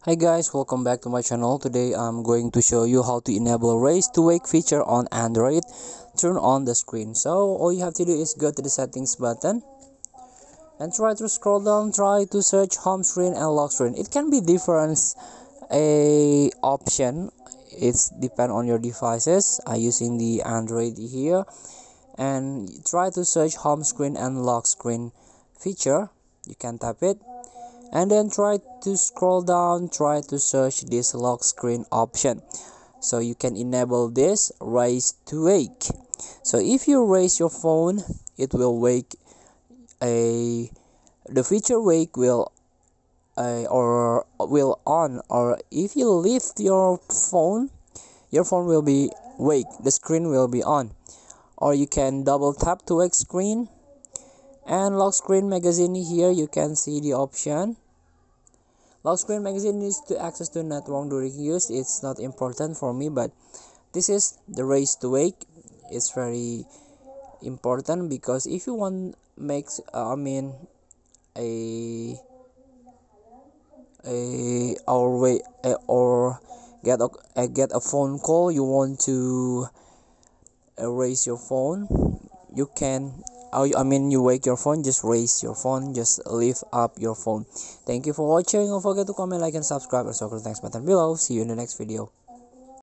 Hi guys, welcome back to my channel. Today I'm going to show you how to enable raise to wake feature on Android. Turn on the screen. So all you have to do is go to the settings button and try to scroll down, try to search home screen and lock screen. It can be different a option. It's depend on your devices. I using the Android here, and try to search home screen and lock screen feature. You can tap it and then try to scroll down, try to search this lock screen option, so you can enable this raise to wake. So if you raise your phone, it will wake a the feature wake will or will on, or if you lift your phone will be wake, the screen will be on. Or you can double tap to wake screen. And lock screen magazine, here you can see the option. Lock screen magazine needs to access to network during use. It's not important for me, but this is the raise to wake. It's very important because if you want makes a our way or get a phone call, you want to raise your phone, you can you wake your phone, just raise your phone, just lift up your phone. Thank you for watching. Don't forget to comment, like and subscribe, and circle the thanks button below. See you in the next video.